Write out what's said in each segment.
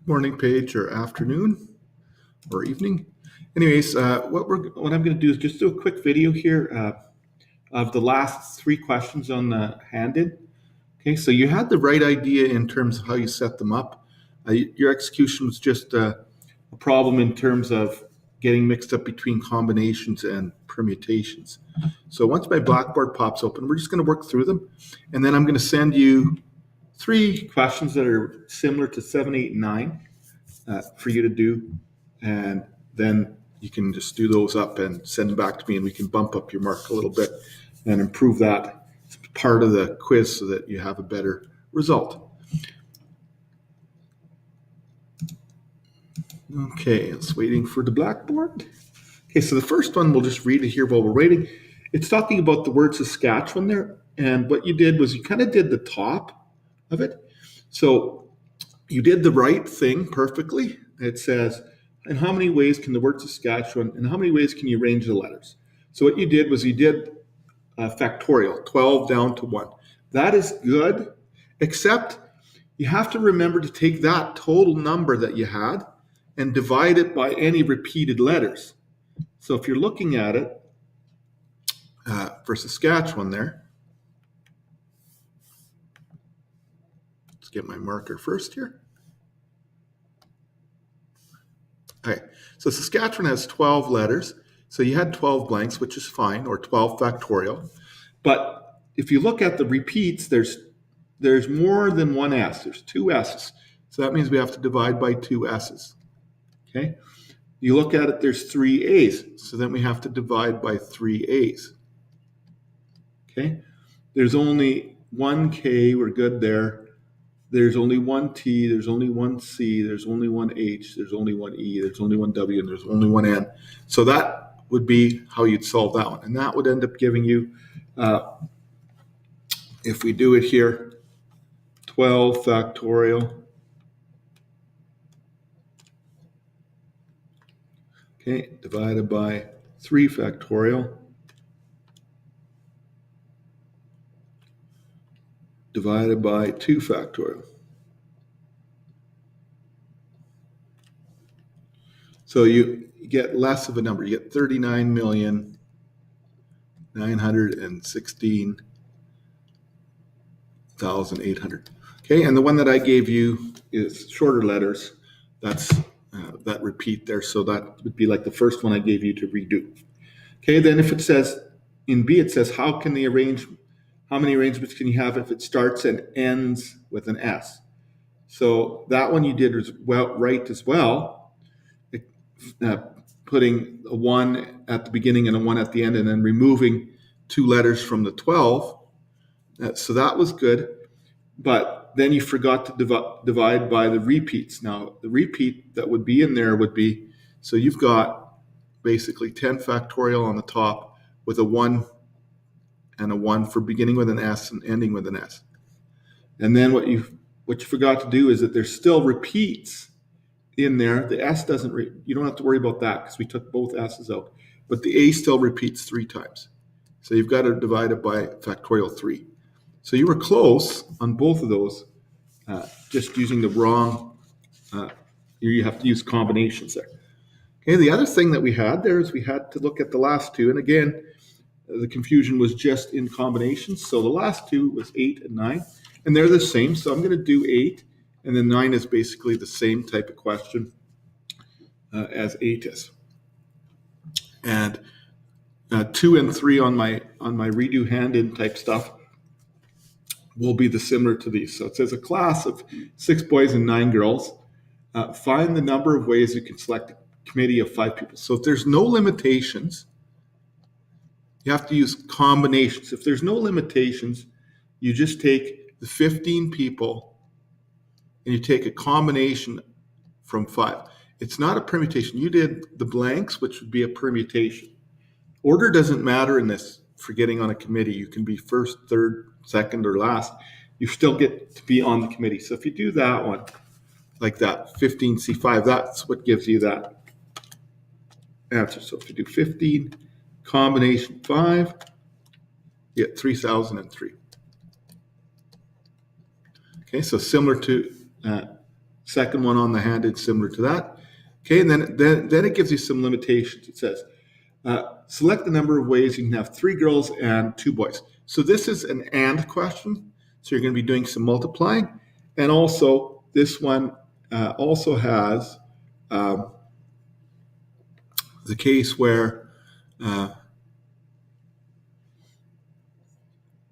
Morning, Paige, or afternoon, or evening. Anyways, what I'm going to do is just do a quick video here of the last three questions on the handed. Okay, so you had the right idea in terms of how you set them up. Your execution was just a problem in terms of getting mixed up between combinations and permutations. So once my Blackboard pops open, we're just going to work through them, and then I'm going to send you three questions that are similar to 7, 8, and 9 for you to do, and then you can just do those up and send them back to me, and we can bump up your mark a little bit and improve that part of the quiz so that you have a better result. Okay, it's waiting for the Blackboard. Okay, so the first one, we'll just read it here while we're waiting. It's talking about the word Saskatchewan there, and what you did was you kind of did the top of it. So you did the right thing perfectly. It says, in how many ways can the word Saskatchewan, and how many ways can you arrange the letters? So what you did was you did factorial, 12 down to 1. That is good, except you have to remember to take that total number that you had and divide it by any repeated letters. So if you're looking at it for Saskatchewan there, let's get my marker first here. Okay, so Saskatchewan has 12 letters. So you had 12 blanks, which is fine, or 12 factorial. But if you look at the repeats, there's more than one S. There's two S's. So that means we have to divide by two S's. Okay. You look at it, there's three A's. So then we have to divide by three A's. Okay. There's only one K. We're good there. There's only one T, there's only one C, there's only one H, there's only one E, there's only one W, and there's only one N. So that would be how you'd solve that one. And that would end up giving you, if we do it here, 12 factorial. Okay, divided by 3 factorial. Divided by 2 factorial. So you get less of a number. You get 39,916,800. Okay, and the one that I gave you is shorter letters. That's that repeat there. So that would be like the first one I gave you to redo. Okay, then if it says in B, it says how many arrangements can you have if it starts and ends with an S? So that one you did as well, right as well. Putting a 1 at the beginning and a 1 at the end, and then removing 2 letters from the 12. So that was good. But then you forgot to divide by the repeats. Now, the repeat that would be in there would be, so you've got basically 10 factorial on the top with a 1 and a 1 for beginning with an S and ending with an S. And then what you forgot to do is that there's still repeats in there. The S doesn't, you don't have to worry about that because we took both S's out. But the A still repeats 3 times. So you've got to divide it by factorial 3. So you were close on both of those, just using the wrong, you have to use combinations there. Okay, the other thing that we had there is we had to look at the last two. And again, the confusion was just in combinations. So the last two was 8 and 9, and they're the same. So I'm going to do 8. And then 9 is basically the same type of question as 8 is. And 2 and 3 on my redo hand-in type stuff will be the similar to these. So it says a class of 6 boys and 9 girls. Find the number of ways you can select a committee of 5 people. So if there's no limitations, you have to use combinations. If there's no limitations, you just take the 15 people and you take a combination from 5. It's not a permutation. You did the blanks, which would be a permutation. Order doesn't matter in this for getting on a committee. You can be first, third, second, or last. You still get to be on the committee. So if you do that one, like that, 15C5, that's what gives you that answer. So if you do 15, combination 5, you get 3,003. Okay, so similar to Second one on the hand is similar to that. Okay, and then it gives you some limitations. It says, select the number of ways you can have 3 girls and 2 boys. So this is an and question. So you're going to be doing some multiplying. And also, this one also has the case where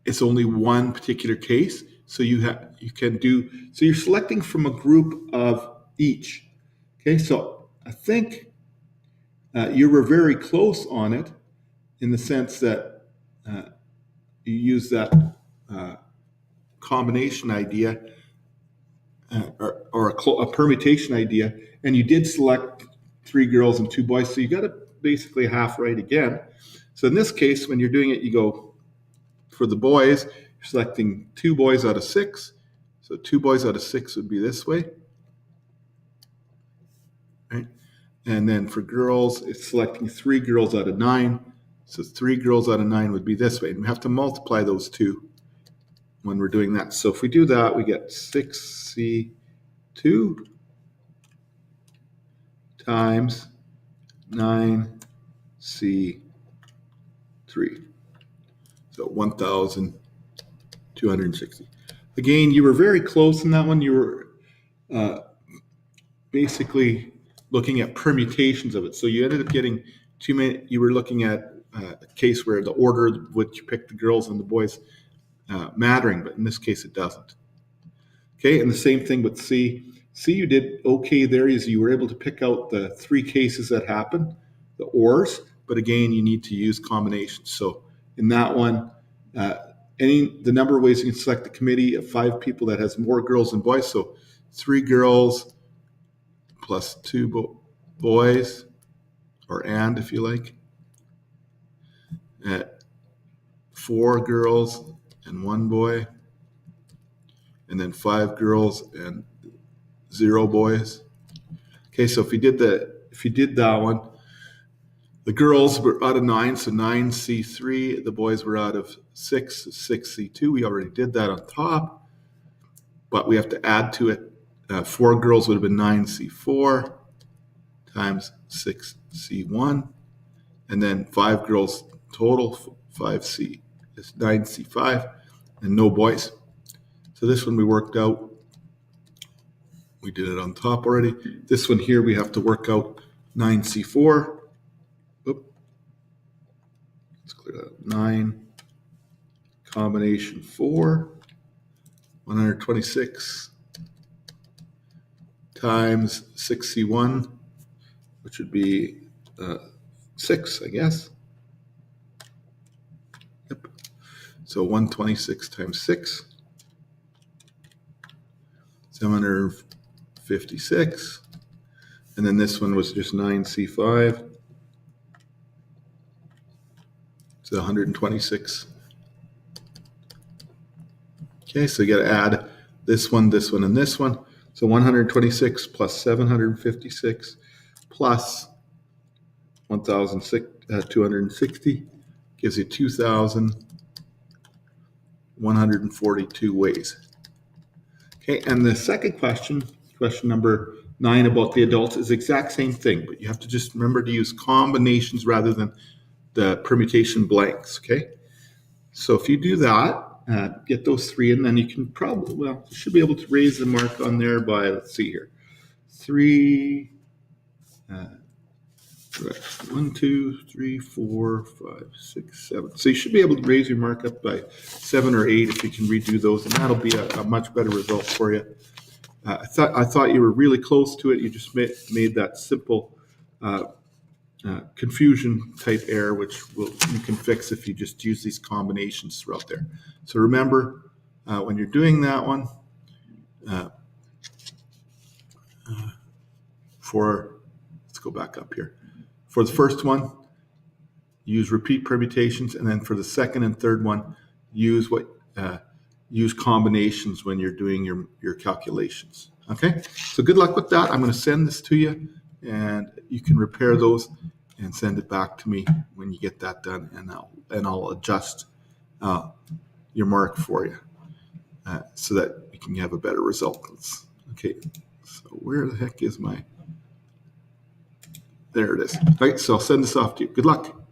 it's only one particular case. So you're selecting from a group of each. Okay, so I think you were very close on it in the sense that you use that combination idea or a permutation idea, and you did select 3 girls and 2 boys. So you got it basically half right again. So in this case, when you're doing it, you go for the boys, you're selecting 2 boys out of 6. So 2 boys out of 6 would be this way. Right? And then for girls, it's selecting 3 girls out of 9. So 3 girls out of 9 would be this way. And we have to multiply those two when we're doing that. So if we do that, we get 6C2 times 9C3. So 1,260. Again, you were very close in that one. You were basically looking at permutations of it. So you ended up getting too many. You were looking at a case where the order which you picked the girls and the boys mattering, but in this case it doesn't. Okay, and the same thing with C. C, you did okay there, is you were able to pick out the 3 cases that happen, the ors, but again, you need to use combinations. So in that one, the number of ways you can select the committee of 5 people that has more girls than boys. So 3 girls plus 2 boys, or and if you like, 4 girls and 1 boy, and then 5 girls and 0 boys. Okay, so if you did that one, the girls were out of 9, so 9C3. The boys were out of 6, 6C2. We already did that on top, but we have to add to it. 4 girls would have been 9C4 times 6C1, and then 5 girls total, 5C is 9C5, and no boys. So this one we worked out. We did it on top already. This one here we have to work out 9C4. Let's clear that. 9 combination 4, 126 times 6C1, which would be 6, I guess. Yep. So 126 times 6, 756. And then this one was just 9C5. So 126. Okay, so you got to add this one, and this one. So 126 plus 756 plus 1,260 gives you 2,142 ways. Okay, and the second question number 9 about the adults, is the exact same thing, but you have to just remember to use combinations rather than the permutation blanks, okay? So if you do that, get those 3, and then you can probably, you should be able to raise the mark on there by, let's see here, 3, 1, 2, 3, 4, 5, 6, 7. So you should be able to raise your mark up by 7 or 8 if you can redo those, and that'll be a much better result for you. I thought you were really close to it. You just made that simple confusion type error, which you can fix if you just use these combinations throughout there. So remember, when you're doing that one, let's go back up here. For the first one, use repeat permutations, and then for the second and third one, use combinations when you're doing your calculations. Okay, so good luck with that. I'm going to send this to you, and you can repair those and send it back to me when you get that done, and I'll adjust your mark for you so that we can have a better result. Okay, So where the heck is my... There it is. Right, so I'll send this off to you. Good luck.